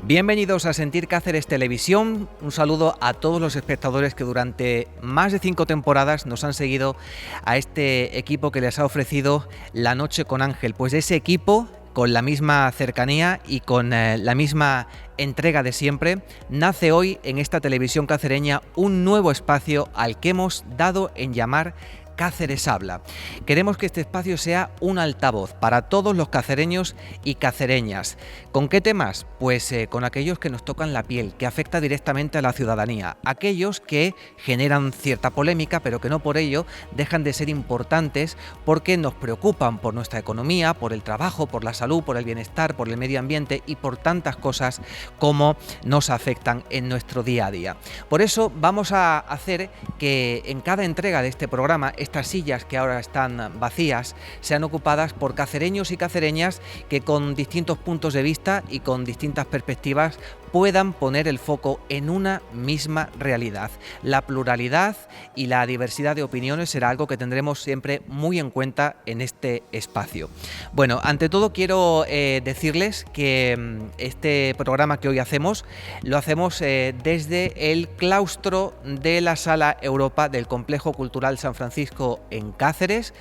Bienvenidos a Sentir Cáceres Televisión. Un saludo a todos los espectadores que durante más de 5 temporadas nos han seguido a este equipo que les ha ofrecido La Noche con Ángel. Pues de ese equipo, con la misma cercanía y con la misma entrega de siempre, nace hoy en esta televisión cacereña un nuevo espacio al que hemos dado en llamar Cáceres Habla. Queremos que este espacio sea un altavoz para todos los cacereños y cacereñas. ¿Con qué temas? Pues con aquellos que nos tocan la piel, que afecta directamente a la ciudadanía, aquellos que generan cierta polémica, pero que no por ello dejan de ser importantes porque nos preocupan por nuestra economía, por el trabajo, por la salud, por el bienestar, por el medio ambiente y por tantas cosas como nos afectan en nuestro día a día. Por eso vamos a hacer que en cada entrega de este programa estas sillas que ahora están vacías sean ocupadas por cacereños y cacereñas que con distintos puntos de vista y con distintas perspectivas puedan poner el foco en una misma realidad. La pluralidad y la diversidad de opiniones será algo que tendremos siempre muy en cuenta en este espacio. Bueno, ante todo quiero decirles que este programa que hoy hacemos, lo hacemos desde el claustro de la Sala Europa del Complejo Cultural San Francisco en Cáceres.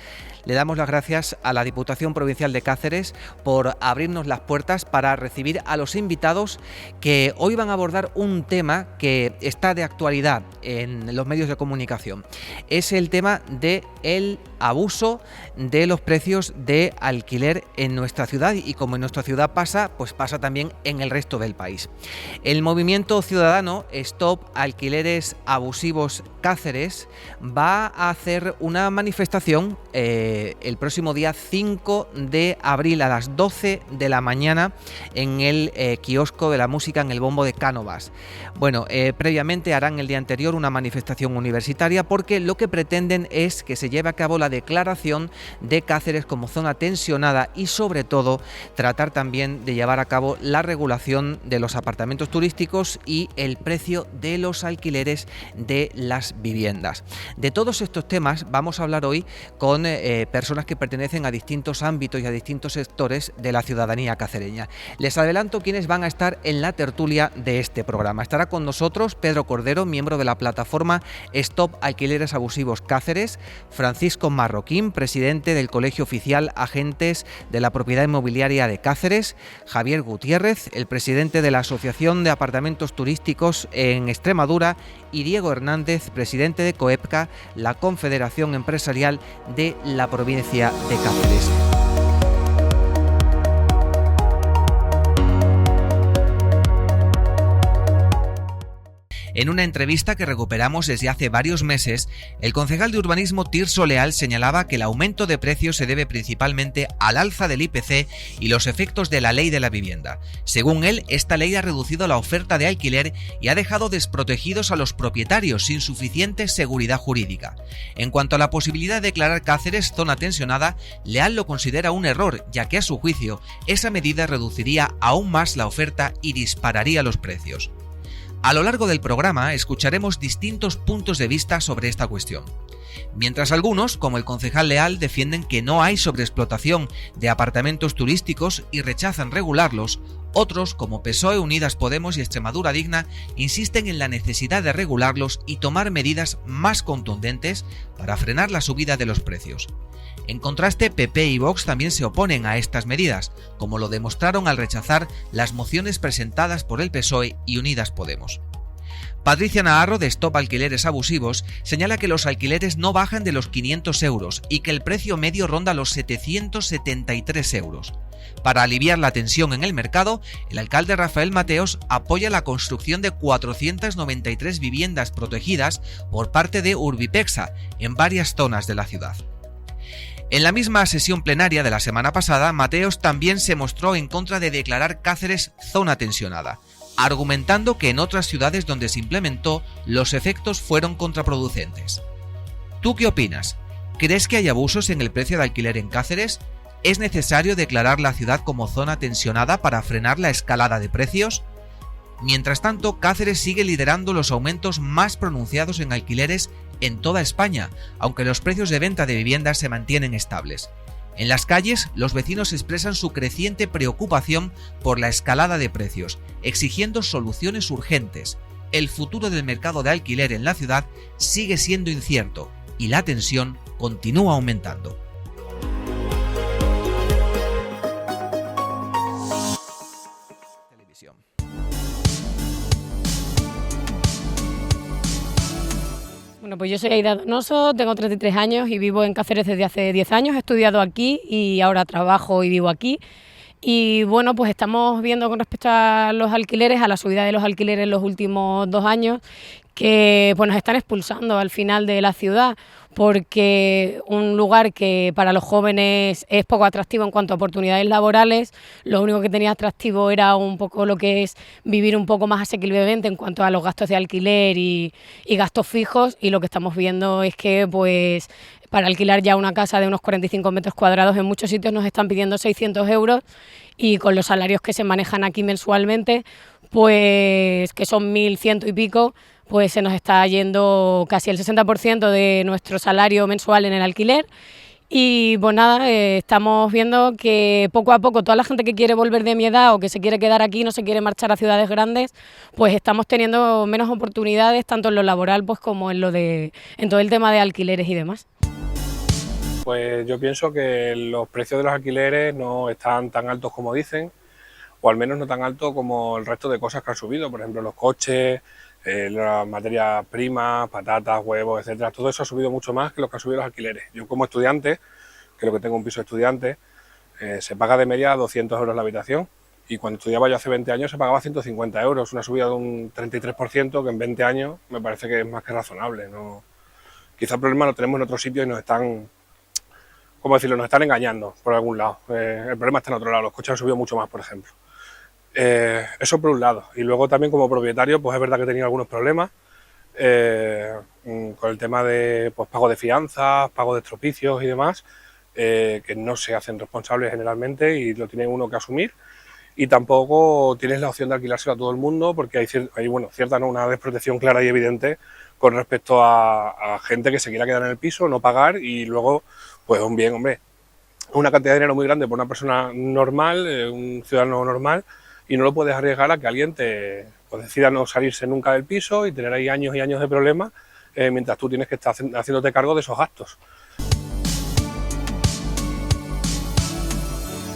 Le damos las gracias a la Diputación Provincial de Cáceres por abrirnos las puertas para recibir a los invitados que hoy van a abordar un tema que está de actualidad en los medios de comunicación. Es el tema del abuso de los precios de alquiler en nuestra ciudad, y como en nuestra ciudad pasa, pues pasa también en el resto del país. El movimiento ciudadano Stop Alquileres Abusivos Cáceres va a hacer una manifestación el próximo día 5 de abril a las 12 de la mañana en el kiosco de la música en el Bombo de Cánovas. Bueno, previamente harán el día anterior una manifestación universitaria porque lo que pretenden es que se lleve a cabo la declaración de Cáceres como zona tensionada y sobre todo tratar también de llevar a cabo la regulación de los apartamentos turísticos y el precio de los alquileres de las viviendas. De todos estos temas vamos a hablar hoy con personas que pertenecen a distintos ámbitos y a distintos sectores de la ciudadanía cacereña. Les adelanto quiénes van a estar en la tertulia de este programa. Estará con nosotros Pedro Cordero, miembro de la plataforma Stop Alquileres Abusivos Cáceres, Francisco Marroquín, presidente del Colegio Oficial Agentes de la Propiedad Inmobiliaria de Cáceres, Javier Gutiérrez, el presidente de la Asociación de Apartamentos Turísticos en Extremadura, y Diego Hernández, presidente de COEPCA, la Confederación Empresarial de la provincia de Cáceres. En una entrevista que recuperamos desde hace varios meses, el concejal de urbanismo Tirso Leal señalaba que el aumento de precios se debe principalmente al alza del IPC y los efectos de la ley de la vivienda. Según él, esta ley ha reducido la oferta de alquiler y ha dejado desprotegidos a los propietarios sin suficiente seguridad jurídica. En cuanto a la posibilidad de declarar Cáceres zona tensionada, Leal lo considera un error, ya que a su juicio esa medida reduciría aún más la oferta y dispararía los precios. A lo largo del programa escucharemos distintos puntos de vista sobre esta cuestión. Mientras algunos, como el concejal Leal, defienden que no hay sobreexplotación de apartamentos turísticos y rechazan regularlos, otros, como PSOE, Unidas Podemos y Extremadura Digna, insisten en la necesidad de regularlos y tomar medidas más contundentes para frenar la subida de los precios. En contraste, PP y Vox también se oponen a estas medidas, como lo demostraron al rechazar las mociones presentadas por el PSOE y Unidas Podemos. Patricia Naharro, de Stop Alquileres Abusivos, señala que los alquileres no bajan de los 500 euros y que el precio medio ronda los 773 euros. Para aliviar la tensión en el mercado, el alcalde Rafael Mateos apoya la construcción de 493 viviendas protegidas por parte de Urbipexa en varias zonas de la ciudad. En la misma sesión plenaria de la semana pasada, Mateos también se mostró en contra de declarar Cáceres zona tensionada, argumentando que en otras ciudades donde se implementó, los efectos fueron contraproducentes. ¿Tú qué opinas? ¿Crees que hay abusos en el precio de alquiler en Cáceres? ¿Es necesario declarar la ciudad como zona tensionada para frenar la escalada de precios? Mientras tanto, Cáceres sigue liderando los aumentos más pronunciados en alquileres en toda España, aunque los precios de venta de viviendas se mantienen estables. En las calles, los vecinos expresan su creciente preocupación por la escalada de precios, exigiendo soluciones urgentes. El futuro del mercado de alquiler en la ciudad sigue siendo incierto y la tensión continúa aumentando. Bueno, pues yo soy Aida Donoso, tengo 33 años y vivo en Cáceres desde hace 10 años. He estudiado aquí y ahora trabajo y vivo aquí. Y bueno, pues estamos viendo con respecto a los alquileres, a la subida de los alquileres en los últimos 2 años, que pues nos están expulsando al final de la ciudad, porque un lugar que para los jóvenes es poco atractivo en cuanto a oportunidades laborales, lo único que tenía atractivo era un poco lo que es vivir un poco más asequiblemente en cuanto a los gastos de alquiler y gastos fijos, y lo que estamos viendo es que pues para alquilar ya una casa de unos 45 metros cuadrados en muchos sitios nos están pidiendo 600 euros, y con los salarios que se manejan aquí mensualmente, pues que son 1.100 y pico, pues se nos está yendo casi el 60% de nuestro salario mensual en el alquiler. Y pues nada, estamos viendo que poco a poco toda la gente que quiere volver de mi edad o que se quiere quedar aquí, no se quiere marchar a ciudades grandes, pues estamos teniendo menos oportunidades tanto en lo laboral pues como en todo el tema de alquileres y demás. Pues yo pienso que los precios de los alquileres no están tan altos como dicen, o al menos no tan altos como el resto de cosas que han subido, por ejemplo los coches, las materias primas, patatas, huevos, etcétera. Todo eso ha subido mucho más que lo que han subido los alquileres. Yo como estudiante, que lo que tengo un piso de estudiante, se paga de media 200 euros la habitación, y cuando estudiaba yo hace 20 años se pagaba 150 euros, una subida de un 33% que en 20 años me parece que es más que razonable, ¿no? Quizá el problema lo tenemos en otros sitios y nos están, ¿cómo decirlo?, nos están engañando por algún lado. El problema está en otro lado, los coches han subido mucho más, por ejemplo. Eso por un lado. Y luego también como propietario, pues es verdad que he tenido algunos problemas con el tema de pues, pago de fianzas, pago de estropicios y demás, que no se hacen responsables generalmente y lo tiene uno que asumir. Y tampoco tienes la opción de alquilárselo a todo el mundo porque hay una desprotección clara y evidente con respecto a gente que se quiera quedar en el piso, no pagar y luego, pues un bien, hombre, una cantidad de dinero muy grande por una persona normal, un ciudadano normal, y no lo puedes arriesgar a que alguien pues decida no salirse nunca del piso y tener ahí años y años de problemas mientras tú tienes que estar haciéndote cargo de esos gastos.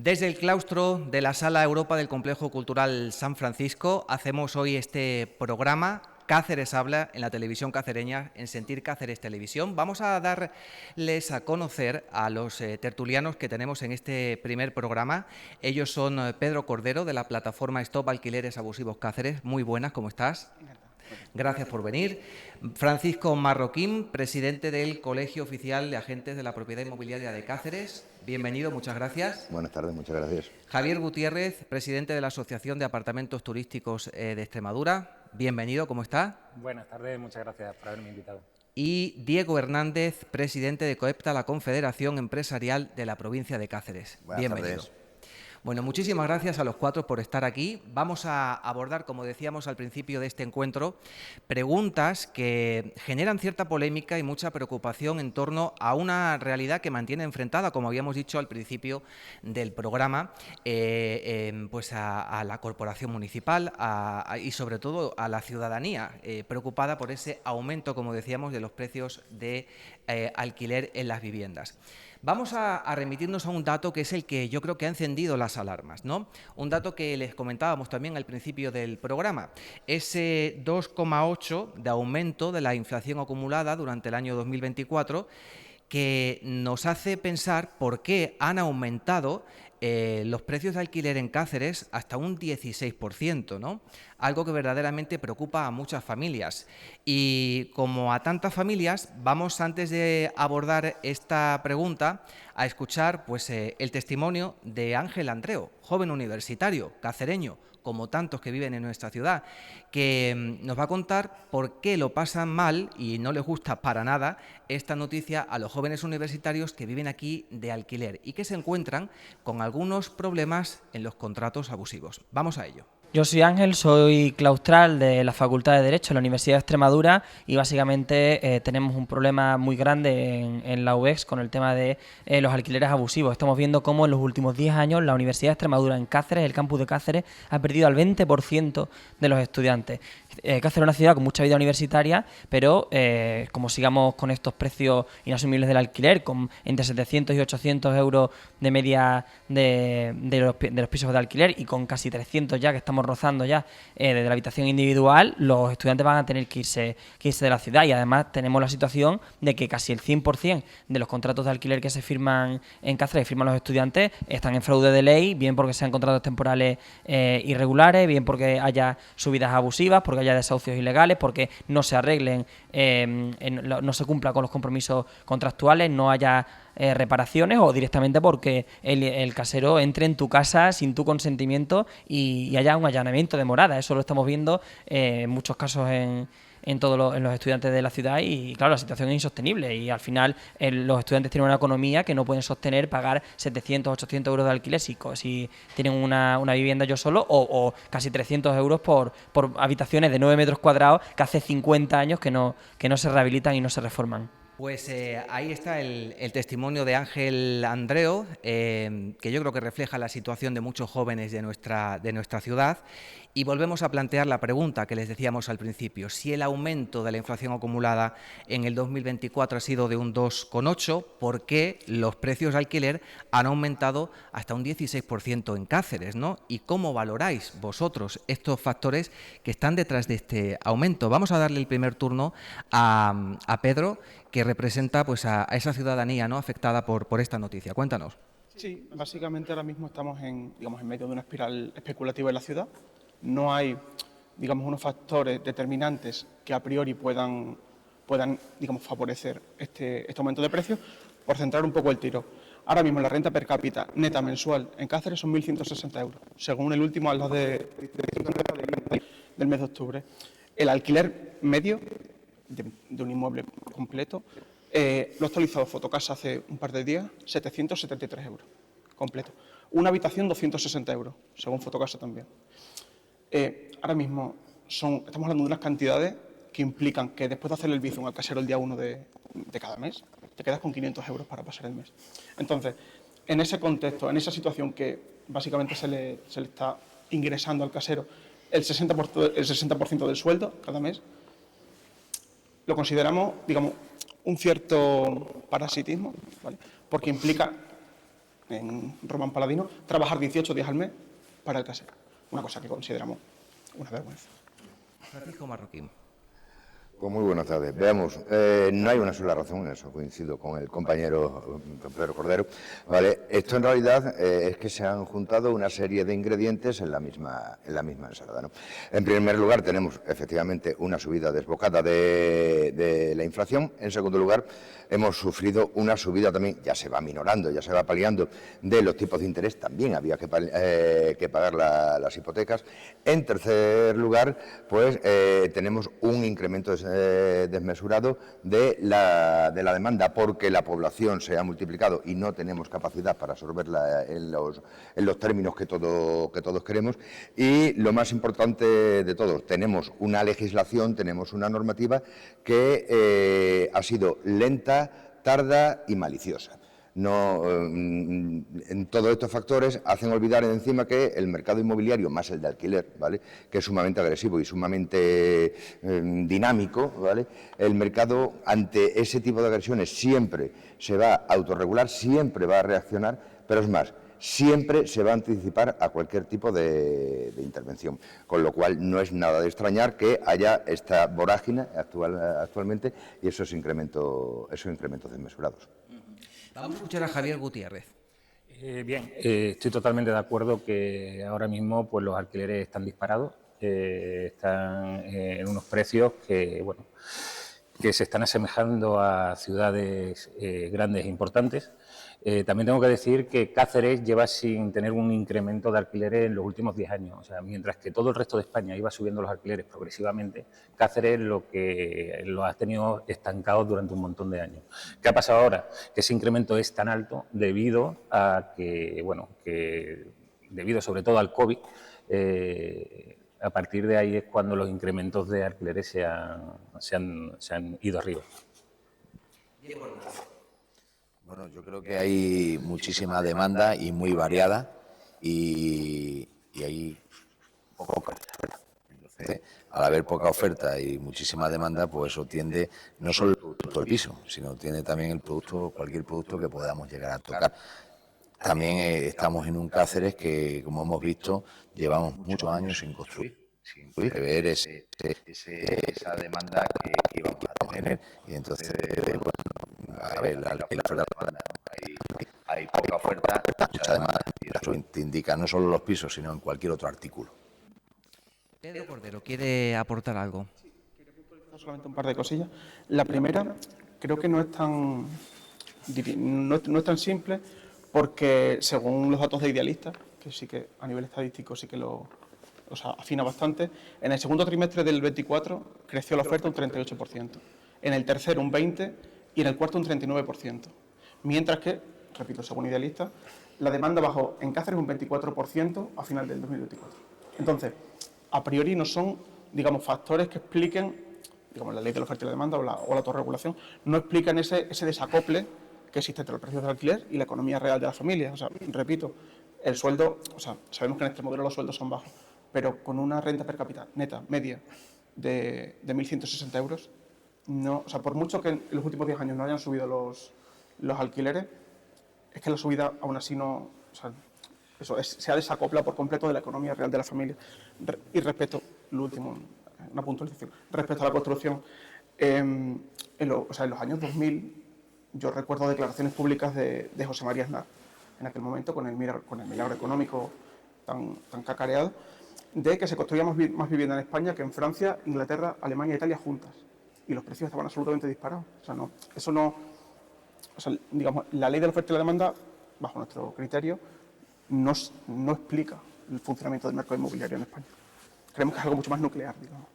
Desde el claustro de la Sala Europa del Complejo Cultural San Francisco hacemos hoy este programa Cáceres Habla en la televisión cacereña, en Sentir Cáceres Televisión. Vamos a darles a conocer a los tertulianos que tenemos en este primer programa. Ellos son Pedro Cordero, de la plataforma Stop Alquileres Abusivos Cáceres. Muy buenas, ¿cómo estás? Gracias por venir. Francisco Marroquín, presidente del Colegio Oficial de Agentes de la Propiedad Inmobiliaria de Cáceres. Bienvenido, muchas gracias. Buenas tardes, muchas gracias. Javier Gutiérrez, presidente de la Asociación de Apartamentos Turísticos de Extremadura. Bienvenido, ¿cómo está? Buenas tardes, muchas gracias por haberme invitado. Y Diego Hernández, presidente de COEPTA, la Confederación Empresarial de la Provincia de Cáceres. Bienvenido. Tardes. Bueno, muchísimas gracias a los cuatro por estar aquí. Vamos a abordar, como decíamos al principio de este encuentro, preguntas que generan cierta polémica y mucha preocupación en torno a una realidad que mantiene enfrentada, como habíamos dicho al principio del programa, pues a la corporación municipal y sobre todo a la ciudadanía, preocupada por ese aumento, como decíamos, de los precios de alquiler en las viviendas. Vamos a remitirnos a un dato que es el que yo creo que ha encendido las alarmas, ¿no? Un dato que les comentábamos también al principio del programa, ese 2,8 de aumento de la inflación acumulada durante el año 2024, que nos hace pensar por qué han aumentado los precios de alquiler en Cáceres hasta un 16%, ¿no? Algo que verdaderamente preocupa a muchas familias. Y como a tantas familias, vamos, antes de abordar esta pregunta, a escuchar pues, el testimonio de Ángel Andreo, joven universitario, cacereño, como tantos que viven en nuestra ciudad, que nos va a contar por qué lo pasan mal y no les gusta para nada esta noticia a los jóvenes universitarios que viven aquí de alquiler y que se encuentran con algunos problemas en los contratos abusivos. Vamos a ello. Yo soy Ángel, soy claustral de la Facultad de Derecho de la Universidad de Extremadura y básicamente tenemos un problema muy grande en la UEX con el tema de los alquileres abusivos. Estamos viendo cómo en los últimos 10 años la Universidad de Extremadura en Cáceres, el campus de Cáceres, ha perdido al 20% de los estudiantes. Cáceres es una ciudad con mucha vida universitaria, pero como sigamos con estos precios inasumibles del alquiler, con entre 700 y 800 euros de media de los pisos de alquiler y con casi 300 ya que estamos rozando ya desde la habitación individual, los estudiantes van a tener que irse de la ciudad. Y además tenemos la situación de que casi el 100% de los contratos de alquiler que se firman en Cáceres, firman los estudiantes, están en fraude de ley, bien porque sean contratos temporales irregulares, bien porque haya subidas abusivas, porque haya desahucios ilegales, porque no se arreglen, no se cumpla con los compromisos contractuales, no haya reparaciones, o directamente porque el casero entre en tu casa sin tu consentimiento y haya un allanamiento de morada. Eso lo estamos viendo en muchos casos en los estudiantes de la ciudad y claro, la situación es insostenible y al final los estudiantes tienen una economía que no pueden sostener pagar 700, 800 euros de alquiler si tienen una vivienda yo solo o casi 300 euros por habitaciones de 9 metros cuadrados que hace 50 años que no se rehabilitan y no se reforman. Pues ahí está el testimonio de Ángel Andreu, que yo creo que refleja la situación de muchos jóvenes de nuestra ciudad. Y volvemos a plantear la pregunta que les decíamos al principio. Si el aumento de la inflación acumulada en el 2024 ha sido de un 2,8, ¿por qué los precios de alquiler han aumentado hasta un 16% en Cáceres, ¿no? ¿Y cómo valoráis vosotros estos factores que están detrás de este aumento? Vamos a darle el primer turno a Pedro, que representa pues a esa ciudadanía, ¿no?, afectada por esta noticia. Cuéntanos. Sí, básicamente ahora mismo estamos en medio de una espiral especulativa en la ciudad. No hay, unos factores determinantes que a priori puedan favorecer este aumento de precios. Por centrar un poco el tiro, ahora mismo la renta per cápita neta mensual en Cáceres son 1.160 euros, según el último a del mes de octubre. El alquiler medio de un inmueble completo, lo he actualizado Fotocasa hace un par de días, 773 euros completo. Una habitación 260 euros, según Fotocasa también. Ahora mismo estamos hablando de unas cantidades que implican que después de hacer el bizum al casero el día 1 de cada mes, te quedas con 500 euros para pasar el mes. Entonces, en ese contexto, en esa situación que básicamente se le está ingresando al casero el 60% del sueldo cada mes, lo consideramos, un cierto parasitismo, ¿vale? Porque implica, en Román Paladino, trabajar 18 días al mes para el casero. Una cosa que consideramos una vergüenza. Francisco Marroquín. Pues muy buenas tardes. Veamos, no hay una sola razón, en eso coincido con el compañero Pedro Cordero. ¿Vale? Esto en realidad es que se han juntado una serie de ingredientes en la misma ensalada, ¿no? En primer lugar tenemos efectivamente una subida desbocada de la inflación. En segundo lugar hemos sufrido una subida también, ya se va minorando, ya se va paliando, de los tipos de interés. También había que pagar las hipotecas. En tercer lugar, pues tenemos un incremento desmesurado de la demanda, porque la población se ha multiplicado y no tenemos capacidad para absorberla en los términos que todos queremos. Y lo más importante de todo, tenemos una legislación, tenemos una normativa que ha sido lenta, tarda y maliciosa. No, en todos estos factores hacen olvidar encima que el mercado inmobiliario, más el de alquiler, ¿vale?, que es sumamente agresivo y sumamente dinámico, ¿vale?, el mercado ante ese tipo de agresiones siempre se va a autorregular, siempre va a reaccionar, pero es más, siempre se va a anticipar a cualquier tipo de intervención, con lo cual no es nada de extrañar que haya esta vorágine actualmente y esos incrementos desmesurados. Vamos a escuchar a Javier Gutiérrez. Bien, estoy totalmente de acuerdo que ahora mismo pues, los alquileres están disparados, están en unos precios que se están asemejando a ciudades grandes e importantes. También tengo que decir que Cáceres lleva sin tener un incremento de alquileres en los últimos 10 años. O sea, mientras que todo el resto de España iba subiendo los alquileres progresivamente, Cáceres lo ha tenido estancados durante un montón de años. ¿Qué ha pasado ahora? Que ese incremento es tan alto debido a debido sobre todo al COVID, a partir de ahí es cuando los incrementos de alquileres se han ido arriba. Bueno, yo creo que hay muchísima demanda y muy variada y hay poca oferta. Entonces, al haber poca oferta y muchísima demanda, pues eso tiende no solo el producto del piso, sino tiene también el producto, cualquier producto que podamos llegar a tocar. También estamos en un Cáceres que, como hemos visto, llevamos muchos años sin construir, sin ver esa demanda que íbamos a tener. Y entonces, bueno, a ver, la oferta, ¿no? Hay poca oferta, mucha demanda, y eso te indica no solo los pisos, sino en cualquier otro artículo. Pedro Cordero, ¿quiere aportar algo? Solamente un par de cosillas. La primera, creo que no es tan simple, porque según los datos de Idealista, que sí que a nivel estadístico sí que afina bastante, en el segundo trimestre del 24 creció la oferta un 38%, en el tercero un 20% y en el cuarto un 39%. Mientras que, repito, según Idealista, la demanda bajó en Cáceres un 24% a final del 2024. Entonces, a priori no son, digamos, factores que expliquen, digamos, la ley de la oferta y la demanda o la autorregulación, no explican ese desacople que existe entre los precios del alquiler y la economía real de las familias. O sea, repito, el sueldo, o sea, sabemos que en este modelo los sueldos son bajos, pero con una renta per cápita neta, media, de 1.160 euros, no, o sea, por mucho que en los últimos 10 años no hayan subido los alquileres, es que la subida aún así no, o sea, se ha desacoplado por completo de la economía real de la familia. Y respecto, lo último, una puntualización, respecto a la construcción, en los años 2000, yo recuerdo declaraciones públicas de José María Aznar, en aquel momento, con el milagro económico tan cacareado, de que se construía más vivienda en España que en Francia, Inglaterra, Alemania e Italia juntas. Y los precios estaban absolutamente disparados. O sea, digamos, la ley de la oferta y la demanda, bajo nuestro criterio, no explica el funcionamiento del mercado inmobiliario en España. Creemos que es algo mucho más nuclear, digamos.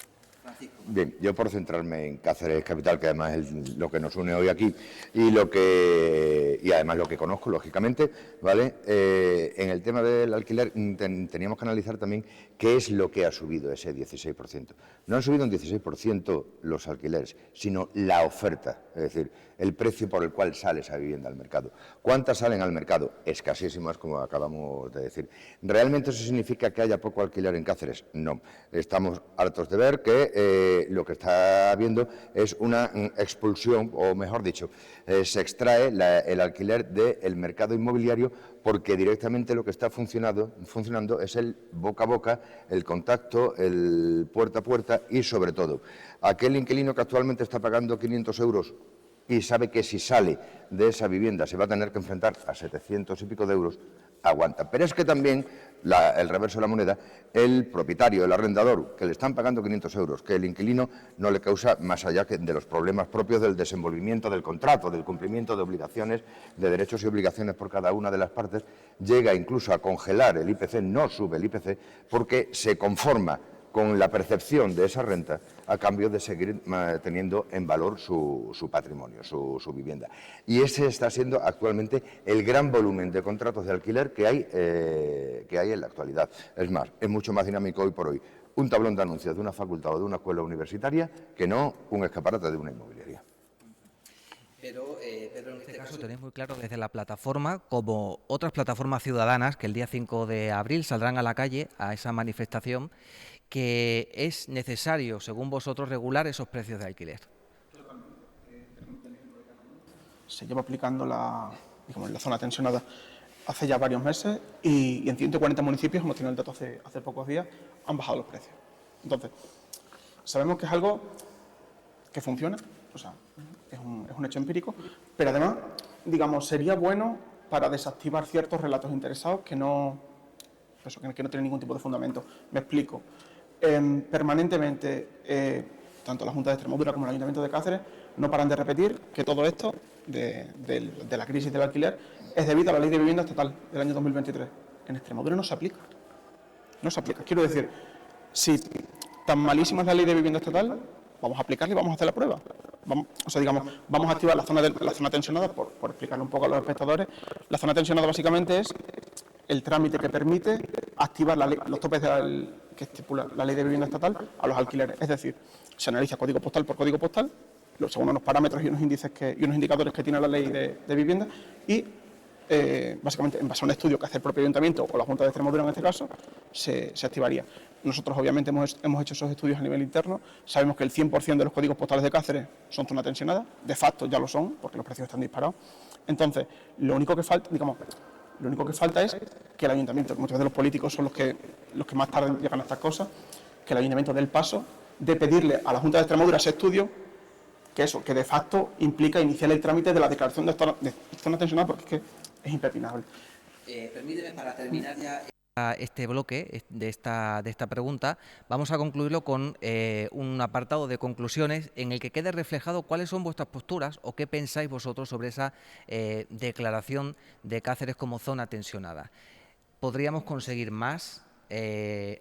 Bien, yo por centrarme en Cáceres Capital, que además es lo que nos une hoy aquí y además lo que conozco, lógicamente, ¿vale? En el tema del alquiler teníamos que analizar también qué es lo que ha subido ese 16%. No han subido un 16% los alquileres, sino la oferta, es decir, el precio por el cual sale esa vivienda al mercado. ¿Cuántas salen al mercado? Escasísimas, como acabamos de decir. ¿Realmente eso significa que haya poco alquiler en Cáceres? No. Estamos hartos de ver que lo que está habiendo es una expulsión, o mejor dicho, se extrae el alquiler del mercado inmobiliario porque directamente lo que está funcionando es el boca a boca, el contacto, el puerta a puerta y, sobre todo, aquel inquilino que actualmente está pagando 500 euros y sabe que si sale de esa vivienda se va a tener que enfrentar a 700 y pico de euros, aguanta. Pero es que también, el reverso de la moneda, el propietario, el arrendador, que le están pagando 500 euros, que el inquilino no le causa más allá que de los problemas propios del desenvolvimiento del contrato, del cumplimiento de obligaciones, de derechos y obligaciones por cada una de las partes, llega incluso a congelar el IPC, no sube el IPC, porque se conforma con la percepción de esa renta a cambio de seguir teniendo en valor su patrimonio, su vivienda. Y ese está siendo actualmente el gran volumen de contratos de alquiler que hay en la actualidad. Es más, es mucho más dinámico hoy por hoy un tablón de anuncios de una facultad o de una escuela universitaria que no un escaparate de una inmobiliaria. Pero en este caso tenéis muy claro desde la plataforma, como otras plataformas ciudadanas que el día 5 de abril saldrán a la calle a esa manifestación, que es necesario, según vosotros, regular esos precios de alquiler. Se lleva aplicando la zona tensionada hace ya varios meses y en 140 municipios, hemos tenido el dato hace pocos días, han bajado los precios. Entonces, sabemos que es algo que funciona, o sea, es un hecho empírico, pero además, digamos, sería bueno para desactivar ciertos relatos interesados que no tienen ningún tipo de fundamento. Me explico. Permanentemente, tanto la Junta de Extremadura como el Ayuntamiento de Cáceres no paran de repetir que todo esto de la crisis del alquiler es debido a la Ley de Vivienda Estatal del año 2023. En Extremadura no se aplica. No se aplica. Quiero decir, si tan malísima es la Ley de Vivienda Estatal, vamos a aplicarla y vamos a hacer la prueba. Vamos a activar la zona tensionada, por explicarle un poco a los espectadores. La zona tensionada básicamente es el trámite que permite activar los topes que estipula la Ley de Vivienda Estatal a los alquileres. Es decir, se analiza código postal por código postal, según unos parámetros y unos índices y unos indicadores que tiene la Ley de Vivienda, y básicamente en base a un estudio que hace el propio Ayuntamiento o la Junta de Extremadura en este caso, se activaría. Nosotros obviamente hemos hecho esos estudios a nivel interno, sabemos que el 100% de los códigos postales de Cáceres son zona tensionada, de facto ya lo son, porque los precios están disparados. Entonces, lo único que falta es que el Ayuntamiento, muchos veces los políticos son los que más tarde llegan a estas cosas, que el Ayuntamiento dé el paso de pedirle a la Junta de Extremadura ese estudio, que de facto implica iniciar el trámite de la declaración de zona tensionada, porque es que es impepinable. Permíteme, para terminar ya este bloque de esta pregunta, vamos a concluirlo con un apartado de conclusiones en el que quede reflejado cuáles son vuestras posturas o qué pensáis vosotros sobre esa declaración de Cáceres como zona tensionada. ¿Podríamos conseguir más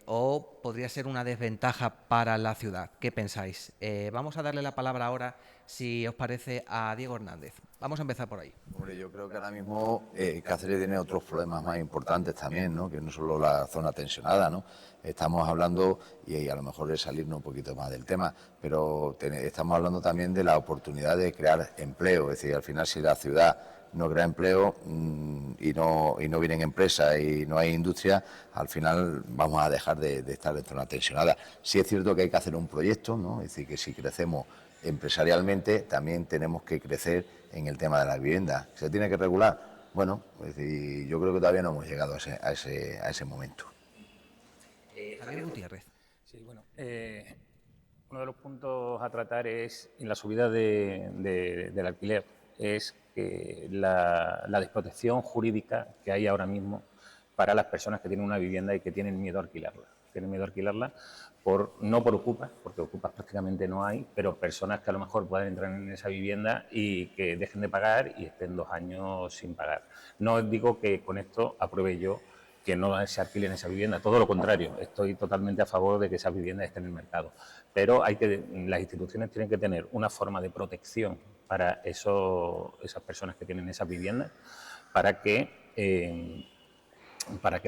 o podría ser una desventaja para la ciudad? ¿Qué pensáis? Vamos a darle la palabra ahora, si os parece, a Diego Hernández. Vamos a empezar por ahí. Hombre, yo creo que ahora mismo Cáceres tiene otros problemas más importantes también, ¿no? Que no solo la zona tensionada, ¿no? Estamos hablando, y a lo mejor es salirnos un poquito más del tema, pero estamos hablando también de la oportunidad de crear empleo. Es decir, al final, si la ciudad no crea empleo y no vienen empresas y no hay industria, al final vamos a dejar de estar en zona tensionada. Sí es cierto que hay que hacer un proyecto, ¿no? Es decir, que si crecemos empresarialmente, también tenemos que crecer en el tema de la vivienda. ¿Se tiene que regular? Bueno, es decir, yo creo que todavía no hemos llegado a ese momento. Javier Gutiérrez. Sí, bueno, uno de los puntos a tratar es en la subida del alquiler, es que la desprotección jurídica que hay ahora mismo para las personas que tienen una vivienda y que tienen miedo a alquilarla. Tienen miedo a alquilarla no por ocupas, porque ocupas prácticamente no hay, pero personas que a lo mejor puedan entrar en esa vivienda y que dejen de pagar y estén 2 años sin pagar. No digo que con esto apruebe yo que no se alquilen esa vivienda, todo lo contrario, estoy totalmente a favor de que esas viviendas estén en el mercado, pero las instituciones tienen que tener una forma de protección para esas personas que tienen esas viviendas, para que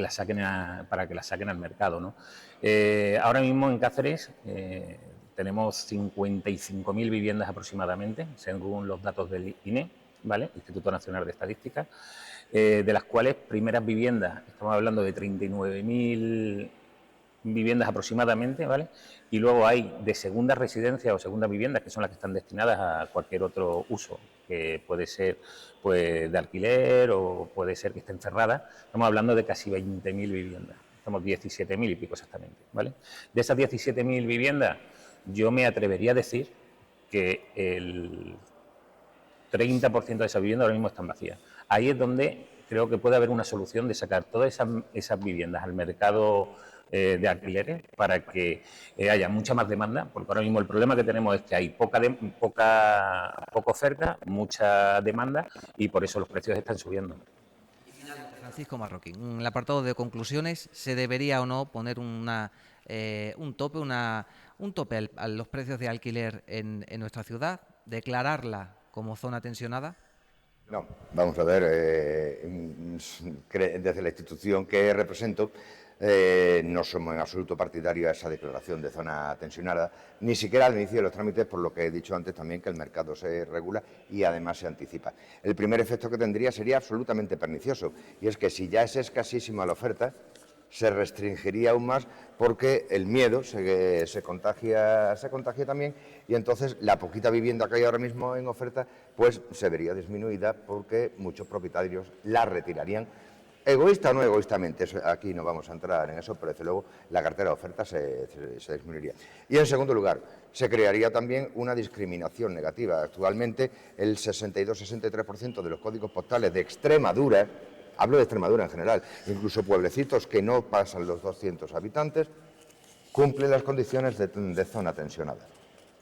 las saquen al mercado, ¿no? Ahora mismo en Cáceres tenemos 55.000 viviendas aproximadamente, según los datos del INE, ¿vale? Instituto Nacional de Estadística, de las cuales primeras viviendas, estamos hablando de 39.000 viviendas aproximadamente, ¿vale? Y luego hay de segundas residencias o segundas viviendas, que son las que están destinadas a cualquier otro uso, que puede ser pues de alquiler o puede ser que estén cerradas. Estamos hablando de casi 20.000 viviendas, estamos 17.000 y pico exactamente, ¿vale? De esas 17.000 viviendas, yo me atrevería a decir que el 30% de esas viviendas ahora mismo están vacías. Ahí es donde creo que puede haber una solución de sacar todas esas viviendas al mercado de alquileres para que haya mucha más demanda, porque ahora mismo el problema que tenemos es que hay poca oferta, mucha demanda y por eso los precios están subiendo. Francisco Marroquín, en el apartado de conclusiones, ¿se debería o no poner un tope a los precios de alquiler en nuestra ciudad? ¿Declararla como zona tensionada? No, vamos a ver, desde la institución que represento, no somos en absoluto partidarios a esa declaración de zona tensionada, ni siquiera al inicio de los trámites, por lo que he dicho antes también, que el mercado se regula y además se anticipa. El primer efecto que tendría sería absolutamente pernicioso, y es que si ya es escasísima la oferta, se restringiría aún más porque el miedo se contagia también, y entonces la poquita vivienda que hay ahora mismo en oferta pues se vería disminuida porque muchos propietarios la retirarían. Egoísta o no egoístamente, aquí no vamos a entrar en eso, pero desde luego la cartera de ofertas se disminuiría. Y en segundo lugar, se crearía también una discriminación negativa. Actualmente el 62-63% de los códigos postales de Extremadura, hablo de Extremadura en general, incluso pueblecitos que no pasan los 200 habitantes, cumplen las condiciones de zona tensionada.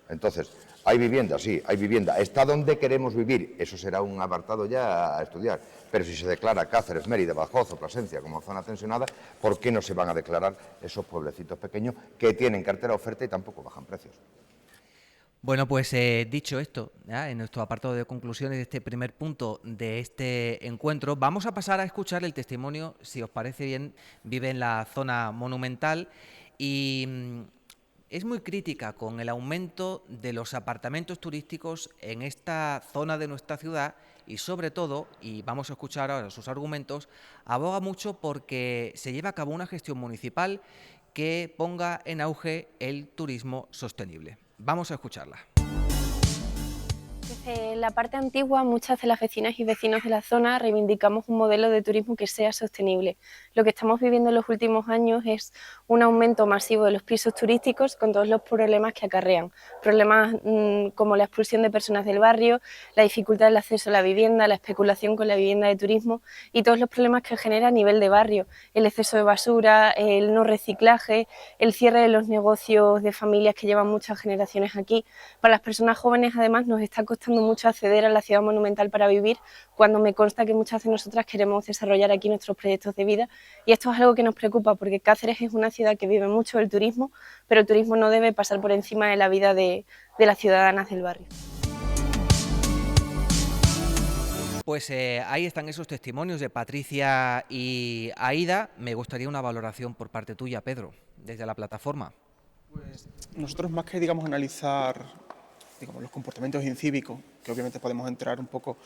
Entonces, hay vivienda, sí, hay vivienda. ¿Está donde queremos vivir? Eso será un apartado ya a estudiar. Pero si se declara Cáceres, Mérida, Badajoz o Plasencia como zona tensionada, ¿por qué no se van a declarar esos pueblecitos pequeños que tienen cartera de oferta y tampoco bajan precios? Bueno, pues dicho esto, ya, en nuestro apartado de conclusiones de este primer punto de este encuentro, vamos a pasar a escuchar el testimonio, si os parece bien. Vive en la zona monumental y es muy crítica con el aumento de los apartamentos turísticos en esta zona de nuestra ciudad y sobre todo, y vamos a escuchar ahora sus argumentos, aboga mucho porque se lleva a cabo una gestión municipal que ponga en auge el turismo sostenible. Vamos a escucharla. Desde la parte antigua, muchas de las vecinas y vecinos de la zona reivindicamos un modelo de turismo que sea sostenible. Lo que estamos viviendo en los últimos años es un aumento masivo de los pisos turísticos con todos los problemas que acarrean. Problemas como la expulsión de personas del barrio, la dificultad del acceso a la vivienda, la especulación con la vivienda de turismo y todos los problemas que genera a nivel de barrio. El exceso de basura, el no reciclaje, el cierre de los negocios de familias que llevan muchas generaciones aquí. Para las personas jóvenes, además, nos está costando mucho acceder a la ciudad monumental para vivir, cuando me consta que muchas de nosotras queremos desarrollar aquí nuestros proyectos de vida, y esto es algo que nos preocupa porque Cáceres es una ciudad que vive mucho del turismo, pero el turismo no debe pasar por encima de la vida de las ciudadanas del barrio. Pues ahí están esos testimonios de Patricia y Aida. Me gustaría una valoración por parte tuya, Pedro, desde la plataforma. Pues nosotros, más que analizar los comportamientos incívicos, que obviamente podemos entrar un poco,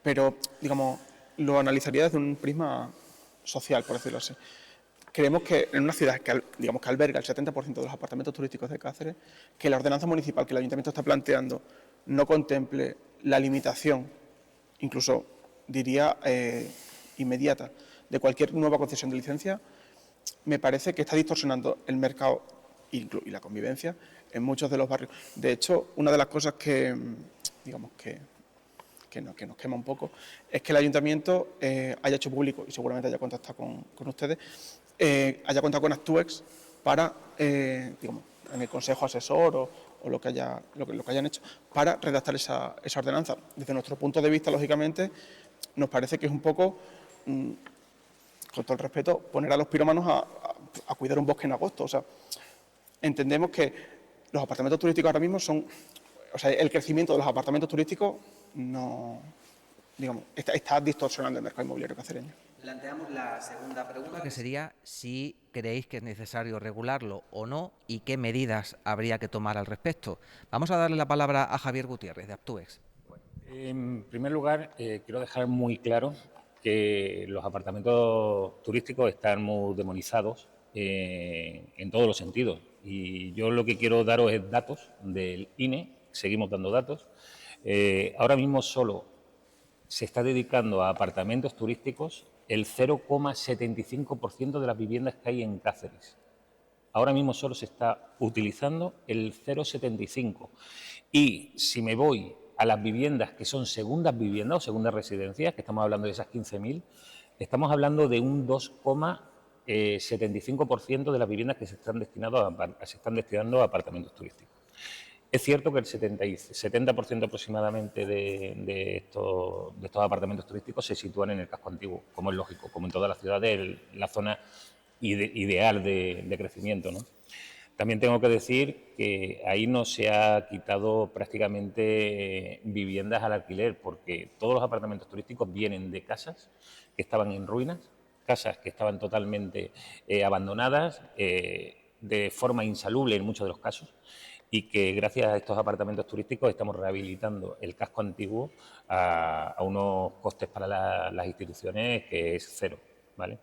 pero lo analizaría desde un prisma social, por decirlo así. Creemos que en una ciudad que alberga el 70% de los apartamentos turísticos de Cáceres, que la ordenanza municipal que el Ayuntamiento está planteando no contemple la limitación, incluso diría inmediata, de cualquier nueva concesión de licencia, me parece que está distorsionando el mercado y la convivencia en muchos de los barrios. De hecho, una de las cosas que nos quema un poco es que el Ayuntamiento haya hecho público, y seguramente haya contactado con ustedes, haya contado con Actuex para, en el consejo asesor o lo que hayan hecho, para redactar esa ordenanza. Desde nuestro punto de vista, lógicamente, nos parece que es un poco, con todo el respeto, poner a los pirómanos a cuidar un bosque en agosto. O sea, entendemos que los apartamentos turísticos ahora mismo el crecimiento de los apartamentos turísticos está distorsionando el mercado inmobiliario cacereño. Planteamos la segunda pregunta, que sería si creéis que es necesario regularlo o no y qué medidas habría que tomar al respecto. Vamos a darle la palabra a Javier Gutiérrez, de Actuex. En primer lugar, quiero dejar muy claro que los apartamentos turísticos están muy demonizados en todos los sentidos. Y yo lo que quiero daros es datos del INE, seguimos dando datos. Ahora mismo solo se está dedicando a apartamentos turísticos el 0,75% de las viviendas que hay en Cáceres. Ahora mismo solo se está utilizando el 0,75%. Y si me voy a las viviendas que son segundas viviendas o segundas residencias, que estamos hablando de esas 15.000, estamos hablando de un 2,75% de las viviendas que se están destinando a apartamentos turísticos. Es cierto que el 70% aproximadamente de estos apartamentos turísticos se sitúan en el casco antiguo, como es lógico, como en todas las ciudades, la zona ideal de crecimiento, ¿no? También tengo que decir que ahí no se ha quitado prácticamente viviendas al alquiler, porque todos los apartamentos turísticos vienen de casas que estaban en ruinas, casas que estaban totalmente abandonadas, de forma insalubre en muchos de los casos, y que gracias a estos apartamentos turísticos estamos rehabilitando el casco antiguo a unos costes para las instituciones que es cero, ¿vale?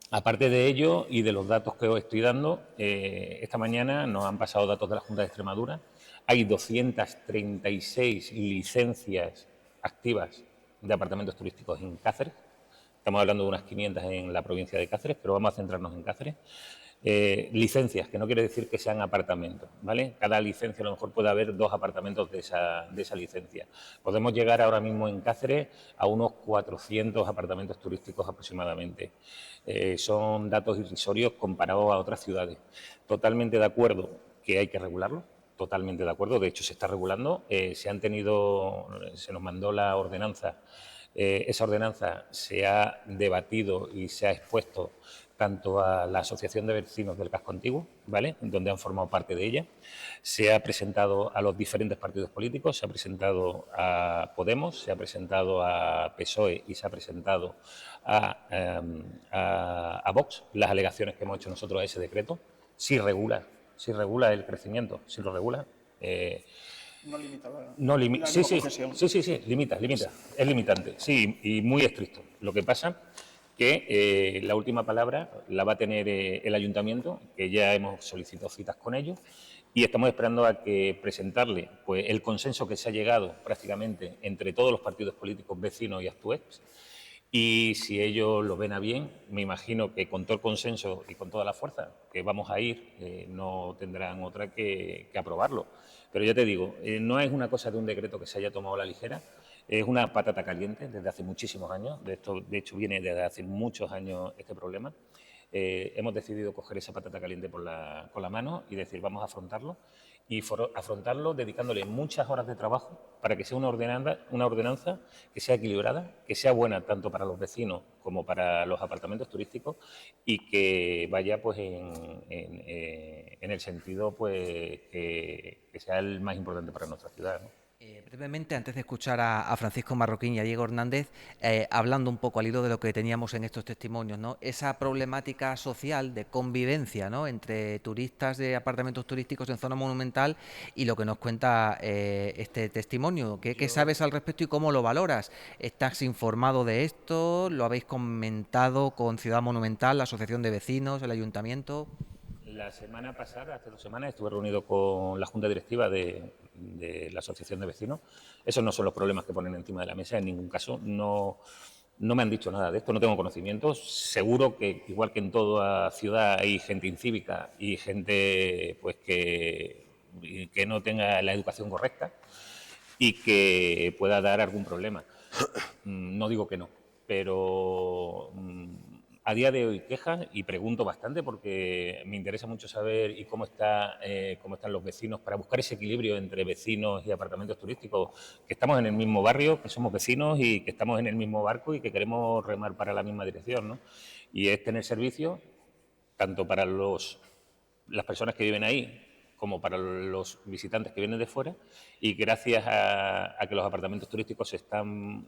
Aparte de ello y de los datos que os estoy dando, esta mañana nos han pasado datos de la Junta de Extremadura. Hay 236 licencias activas de apartamentos turísticos en Cáceres. Estamos hablando de unas 500 en la provincia de Cáceres, pero vamos a centrarnos en Cáceres. Licencias, que no quiere decir que sean apartamentos, ¿vale? Cada licencia a lo mejor puede haber 2 apartamentos de esa licencia. Podemos llegar ahora mismo en Cáceres a unos 400 apartamentos turísticos aproximadamente. Son datos irrisorios comparados a otras ciudades. Totalmente de acuerdo que hay que regularlo, totalmente de acuerdo. De hecho, se está regulando. Se nos mandó la ordenanza. Esa ordenanza se ha debatido y se ha expuesto tanto a la Asociación de Vecinos del Casco Antiguo, ¿vale?, donde han formado parte de ella, se ha presentado a los diferentes partidos políticos, se ha presentado a Podemos, se ha presentado a PSOE y se ha presentado a Vox, las alegaciones que hemos hecho nosotros a ese decreto. Si regula el crecimiento, si lo regula. No limita la Sí, limita, es limitante, sí, y muy estricto. Lo que pasa que la última palabra la va a tener el ayuntamiento, que ya hemos solicitado citas con ellos, y estamos esperando a que presentarle pues el consenso que se ha llegado prácticamente entre todos los partidos políticos vecinos y Actuex. Y si ellos lo ven a bien, me imagino que con todo el consenso y con toda la fuerza que vamos a ir, no tendrán otra que aprobarlo. Pero ya te digo, no es una cosa de un decreto que se haya tomado a la ligera, es una patata caliente desde hace muchísimos años. De hecho, viene desde hace muchos años este problema. Hemos decidido coger esa patata caliente con la mano y decir, vamos a afrontarlo. Y afrontarlo dedicándole muchas horas de trabajo para que sea una ordenanza que sea equilibrada, que sea buena tanto para los vecinos como para los apartamentos turísticos y que vaya pues en el sentido pues que sea el más importante para nuestra ciudad, ¿no? Brevemente, antes de escuchar a Francisco Marroquín y a Diego Hernández, hablando un poco al hilo de lo que teníamos en estos testimonios, ¿no?, esa problemática social de convivencia, ¿no?, entre turistas de apartamentos turísticos en zona monumental y lo que nos cuenta este testimonio. ¿Qué sabes al respecto y cómo lo valoras? ¿Estás informado de esto? ¿Lo habéis comentado con Ciudad Monumental, la Asociación de Vecinos, el Ayuntamiento? La semana pasada, hace 2 semanas, estuve reunido con la Junta Directiva de la Asociación de Vecinos. Esos no son los problemas que ponen encima de la mesa, en ningún caso. No me han dicho nada de esto, no tengo conocimientos. Seguro que, igual que en toda ciudad, hay gente incívica y gente pues que no tenga la educación correcta y que pueda dar algún problema. No digo que no, pero a día de hoy quejas y pregunto bastante porque me interesa mucho saber cómo están los vecinos para buscar ese equilibrio entre vecinos y apartamentos turísticos, que estamos en el mismo barrio, que somos vecinos y que estamos en el mismo barco y que queremos remar para la misma dirección, ¿no? Y es tener servicios tanto para las personas que viven ahí como para los visitantes que vienen de fuera, y gracias a que los apartamentos turísticos se están